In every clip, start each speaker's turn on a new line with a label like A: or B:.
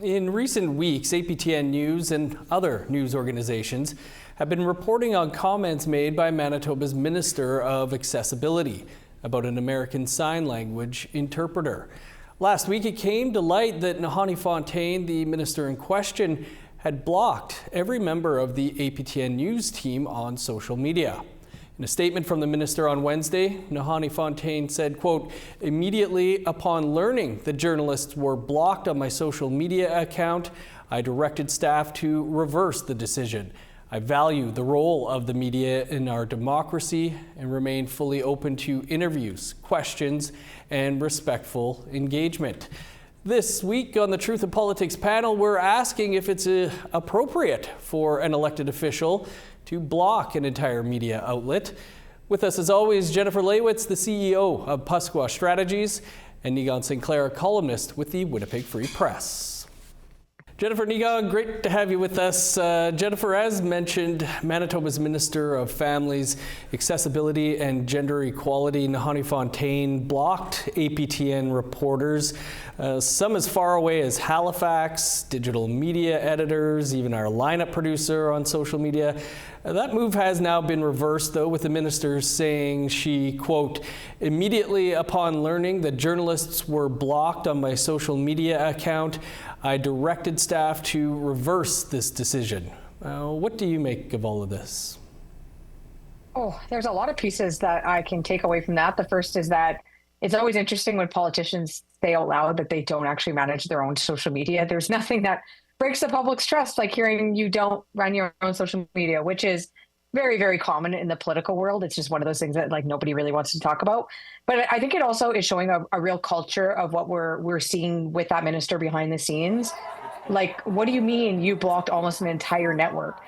A: In recent weeks, APTN News and other news organizations have been reporting on comments made by Manitoba's Minister of Accessibility about an American Sign Language interpreter. Last week, it came to light that Nahanni Fontaine, the minister in question, had blocked every member of the APTN News team on social media. In a statement from the minister on Wednesday, Nahanni Fontaine said, quote, "Immediately upon learning that journalists were blocked on my social media account, I directed staff to reverse the decision. I value the role of the media in our democracy and remain fully open to interviews, questions, and respectful engagement." This week on the Truth in Politics panel, we're asking if it's appropriate for an elected official to block an entire media outlet. With us, as always, Jennifer Laewetz, the CEO of Paskwâw Strategies, and Niigaan Sinclair, a columnist with the Winnipeg Free Press. Jennifer, Niigaan, great to have you with us. Jennifer, as mentioned, Manitoba's Minister of Families, Accessibility and Gender Equality, Nahanni Fontaine, blocked APTN reporters, some as far away as Halifax, digital media editors, even our lineup producer on social media. That move has now been reversed, though, with the minister saying she, quote, "Immediately upon learning that journalists were blocked on my social media account, I directed staff to reverse this decision." What do you make of all of this?
B: Oh, there's a lot of pieces that I can take away from that. The first is that it's always interesting when politicians say out loud that they don't actually manage their own social media. There's nothing that breaks the public's trust like hearing you don't run your own social media, which is very, very common in the political world. It's just one of those things that like nobody really wants to talk about. But I think it also is showing a real culture of what we're seeing with that minister behind the scenes. Like, what do you mean you blocked almost an entire network?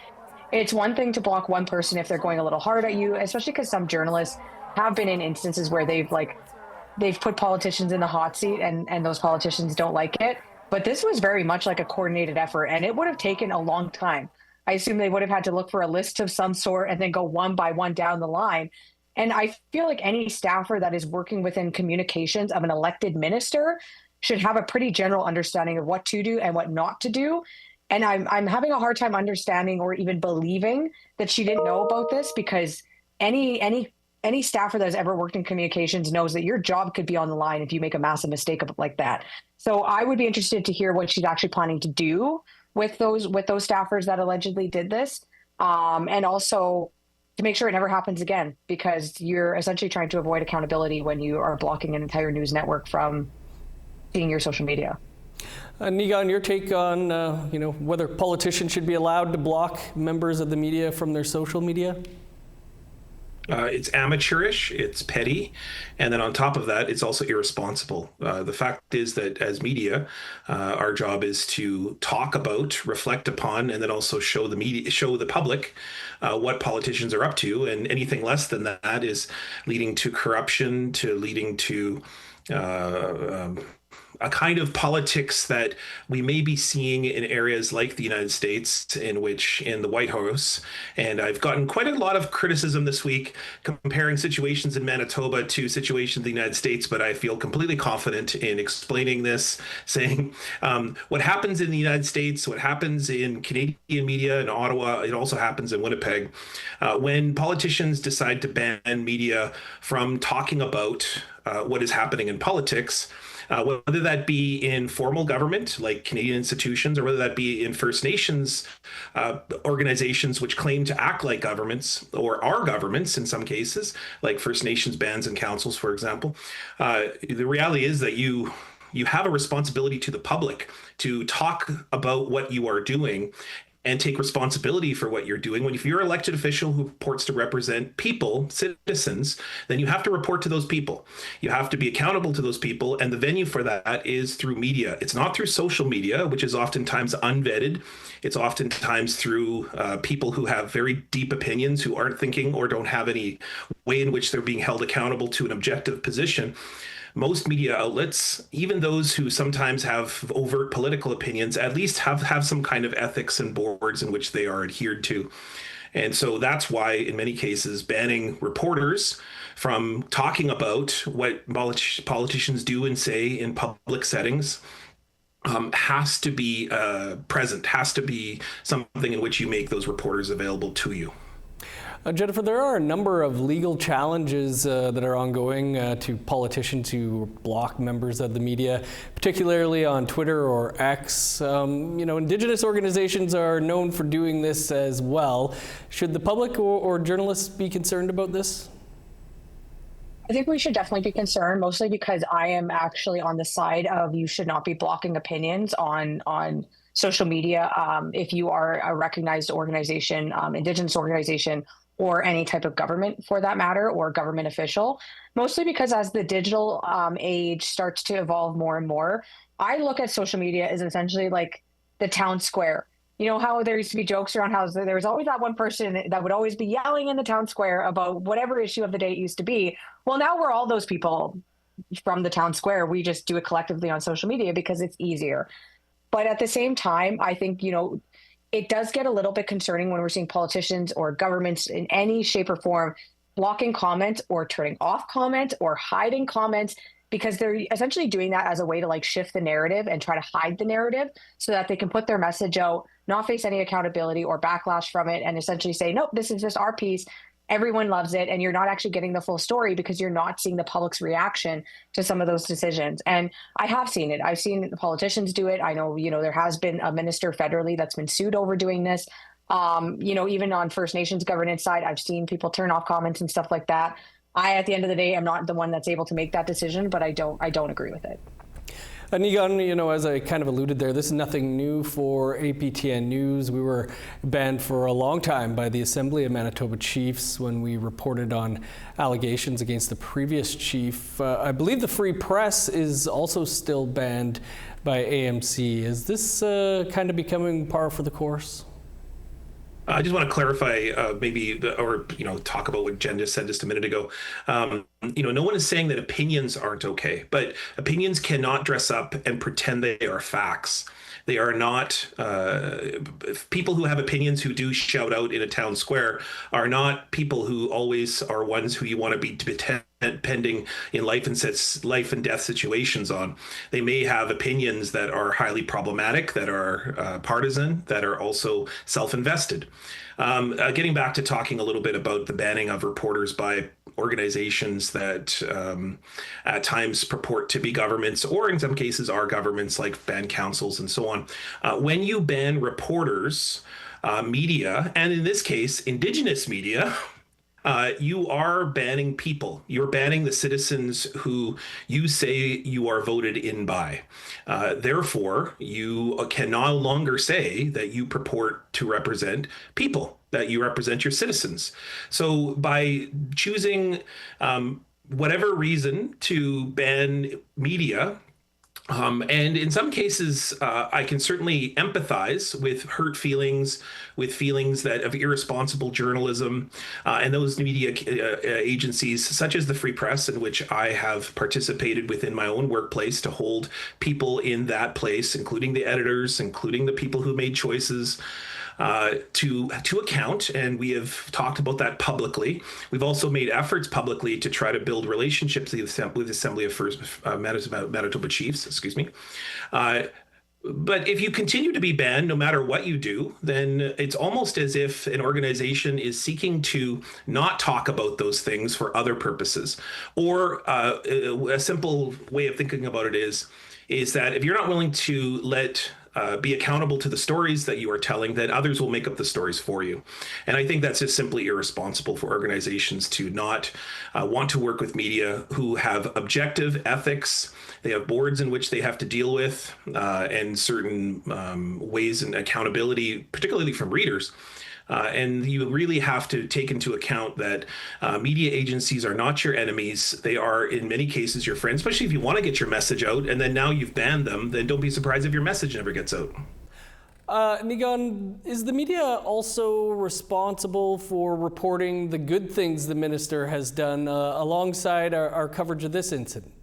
B: It's one thing to block one person if they're going a little hard at you, especially because some journalists have been in instances where they've put politicians in the hot seat and those politicians don't like it. But this was very much like a coordinated effort, and it would have taken a long time. I assume they would have had to look for a list of some sort and then go one by one down the line. And I feel like any staffer that is working within communications of an elected minister should have a pretty general understanding of what to do and what not to do. And I'm having a hard time understanding or even believing that she didn't know about this, because any staffer that has ever worked in communications knows that your job could be on the line if you make a massive mistake like that. So I would be interested to hear what she's actually planning to do with those staffers that allegedly did this, and also to make sure it never happens again, because you're essentially trying to avoid accountability when you are blocking an entire news network from seeing your social media.
A: Niigaan, your take on whether politicians should be allowed to block members of the media from their social media?
C: It's amateurish, it's petty, and then on top of that, it's also irresponsible. The fact is that as media, our job is to talk about, reflect upon, and then also show the public what politicians are up to, and anything less than that is leading to corruption, to leading to a kind of politics that we may be seeing in areas like the United States, in the White House. And I've gotten quite a lot of criticism this week comparing situations in Manitoba to situations in the United States, but I feel completely confident in explaining this, saying what happens in the United States, what happens in Canadian media in Ottawa, it also happens in Winnipeg. When politicians decide to ban media from talking about what is happening in politics, whether that be in formal government like Canadian institutions, or whether that be in First Nations organizations which claim to act like governments, or are governments in some cases, like First Nations bands and councils, for example. The reality is that you have a responsibility to the public to talk about what you are doing and take responsibility for what you're doing. If you're an elected official who purports to represent people, citizens, then you have to report to those people. You have to be accountable to those people, and the venue for that is through media. It's not through social media, which is oftentimes unvetted. It's oftentimes through people who have very deep opinions, who aren't thinking or don't have any way in which they're being held accountable to an objective position. Most media outlets, even those who sometimes have overt political opinions, at least have some kind of ethics and boards in which they are adhered to. And so that's why, in many cases, banning reporters from talking about what politicians do and say in public settings has to be present, has to be something in which you make those reporters available to you.
A: Jennifer, there are a number of legal challenges that are ongoing to politicians who block members of the media, particularly on Twitter or X. Indigenous organizations are known for doing this as well. Should the public or journalists be concerned about this?
B: I think we should definitely be concerned, mostly because I am actually on the side of you should not be blocking opinions on social media if you are a recognized organization, Indigenous organization, or any type of government for that matter, or government official, mostly because as the digital age starts to evolve more and more, I look at social media as essentially like the town square. You know how there used to be jokes around how there was always that one person that would always be yelling in the town square about whatever issue of the day it used to be. Well, now we're all those people from the town square. We just do it collectively on social media because it's easier. But at the same time, I think, it does get a little bit concerning when we're seeing politicians or governments in any shape or form blocking comments or turning off comments or hiding comments, because they're essentially doing that as a way to like shift the narrative and try to hide the narrative so that they can put their message out, not face any accountability or backlash from it, and essentially say, nope, this is just our piece. Everyone loves it, and you're not actually getting the full story because you're not seeing the public's reaction to some of those decisions. And I have seen it. I've seen the politicians do it. I know, there has been a minister federally that's been sued over doing this. Even on First Nations governance side, I've seen people turn off comments and stuff like that. At the end of the day, I'm not the one that's able to make that decision, but I don't agree with it.
A: Niigaan, as I kind of alluded there, this is nothing new for APTN News. We were banned for a long time by the Assembly of Manitoba Chiefs when we reported on allegations against the previous chief. I believe the Free Press is also still banned by AMC. Is this kind of becoming par for the course?
C: I just want to clarify, talk about what Jen just said just a minute ago. No one is saying that opinions aren't okay, but opinions cannot dress up and pretend they are facts. They are not, people who have opinions who do shout out in a town square are not people who always are ones who you want to be depending in life and death situations on. They may have opinions that are highly problematic, that are partisan, that are also self-invested. Getting back to talking a little bit about the banning of reporters by organizations that at times purport to be governments, or in some cases are governments, like band councils and so on. When you ban reporters, media, and in this case, Indigenous media, you are banning people. You're banning the citizens who you say you are voted in by. Therefore, you can no longer say that you purport to represent people, that you represent your citizens. So by choosing whatever reason to ban media, and in some cases, I can certainly empathize with hurt feelings, with feelings that of irresponsible journalism, and those media agencies, such as the Free Press, in which I have participated within my own workplace to hold people in that place, including the editors, including the people who made choices, to account, and we have talked about that publicly. We've also made efforts publicly to try to build relationships with the Assembly of Manitoba Chiefs, but if you continue to be banned, no matter what you do, then it's almost as if an organization is seeking to not talk about those things for other purposes. Or a simple way of thinking about it is that if you're not willing to be accountable to the stories that you are telling, then others will make up the stories for you. And I think that's just simply irresponsible for organizations to not want to work with media who have objective ethics. They have boards in which they have to deal with, and certain ways and accountability, particularly from readers. And you really have to take into account that media agencies are not your enemies. They are, in many cases, your friends, especially if you want to get your message out. And then now you've banned them, then don't be surprised if your message never gets out.
A: Niigaan, is the media also responsible for reporting the good things the minister has done alongside our coverage of this incident?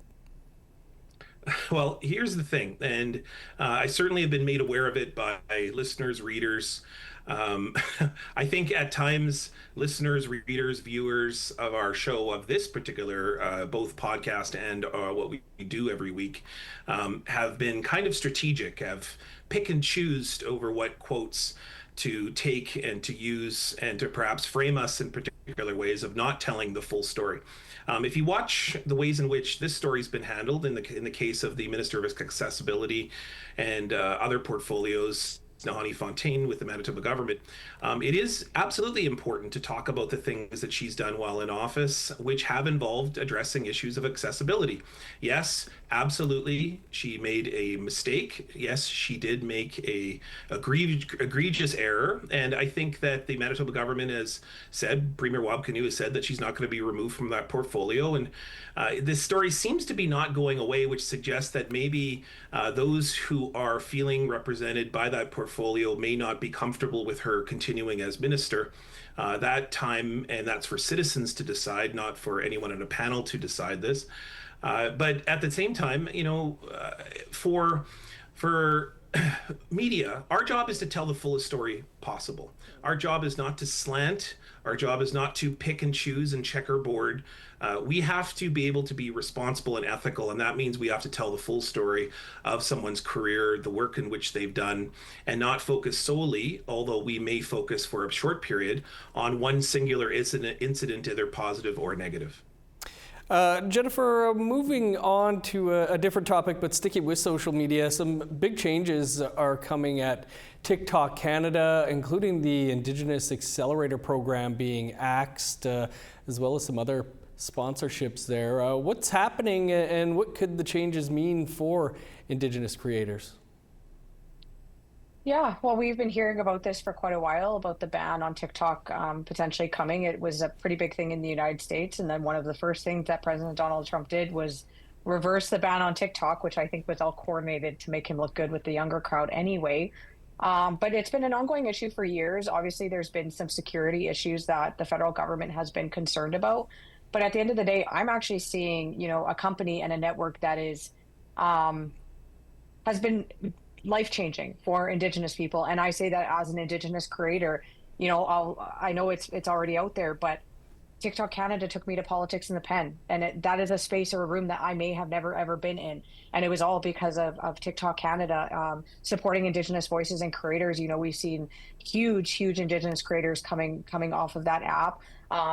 C: Well, here's the thing, and I certainly have been made aware of it by listeners, readers. I think at times listeners, readers, viewers of our show, of this particular both podcast and what we do every week, have been kind of strategic, have pick and choose over what quotes to take and to use and to perhaps frame us in particular ways of not telling the full story. If you watch the ways in which this story's been handled in the case of the Minister of Accessibility and other portfolios, Nahanni Fontaine with the Manitoba government, it is absolutely important to talk about the things that she's done while in office, which have involved addressing issues of accessibility. Yes, absolutely, she made a mistake. Yes, she did make a egregious error. And I think that the Manitoba government has said, Premier Wabkanu has said that she's not going to be removed from that portfolio. And this story seems to be not going away, which suggests that maybe those who are feeling represented by that portfolio may not be comfortable with her continuing as minister. That time, and that's for citizens to decide, not for anyone on a panel to decide this. But at the same time, for media, our job is to tell the fullest story possible. Our job is not to slant. Our job is not to pick and choose and checkerboard. We have to be able to be responsible and ethical, and that means we have to tell the full story of someone's career, the work in which they've done, and not focus solely, although we may focus for a short period, on one singular incident, either positive or negative.
A: Jennifer, moving on to a different topic, but sticking with social media, some big changes are coming at TikTok Canada, including the Indigenous Accelerator Program being axed, as well as some other sponsorships there. What's happening and what could the changes mean for Indigenous creators?
B: Yeah, well, we've been hearing about this for quite a while, about the ban on TikTok potentially coming. It was a pretty big thing in the United States. And then one of the first things that President Donald Trump did was reverse the ban on TikTok, which I think was all coordinated to make him look good with the younger crowd anyway. But it's been an ongoing issue for years. Obviously, there's been some security issues that the federal government has been concerned about. But at the end of the day, I'm actually seeing, a company and a network that is has been life-changing for Indigenous people. And I say that as an Indigenous creator, I know it's already out there, but TikTok Canada took me to politics in the pen. And that is a space or a room that I may have never, ever been in. And it was all because of TikTok Canada supporting Indigenous voices and creators. We've seen huge Indigenous creators coming off of that app.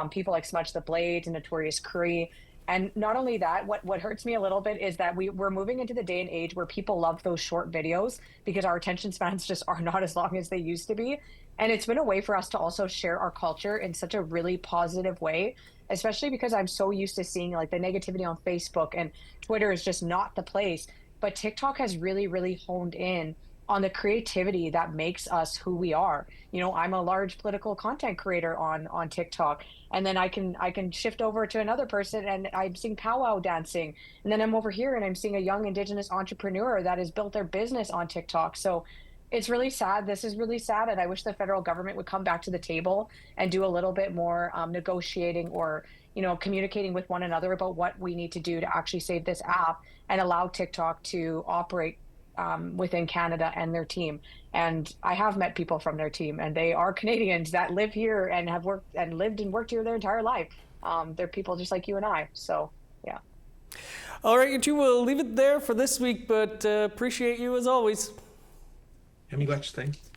B: People like Smudge the Blades and Notorious Cree. And not only that, what hurts me a little bit is that we're moving into the day and age where people love those short videos because our attention spans just are not as long as they used to be. And it's been a way for us to also share our culture in such a really positive way, especially because I'm so used to seeing like the negativity on Facebook, and Twitter is just not the place. But TikTok has really honed in on the creativity that makes us who we are. I'm a large political content creator on TikTok, and then I can shift over to another person and I'm seeing powwow dancing, and then I'm over here and I'm seeing a young Indigenous entrepreneur that has built their business on TikTok. So it's really sad. This is really sad, and I wish the federal government would come back to the table and do a little bit more negotiating or communicating with one another about what we need to do to actually save this app and allow TikTok to operate within Canada and their team. And I have met people from their team, and they are Canadians that live here and have worked and lived and worked here their entire life. They're people just like you and I. So, yeah.
A: All right, you two, we'll leave it there for this week, but appreciate you as always.
C: Thanks.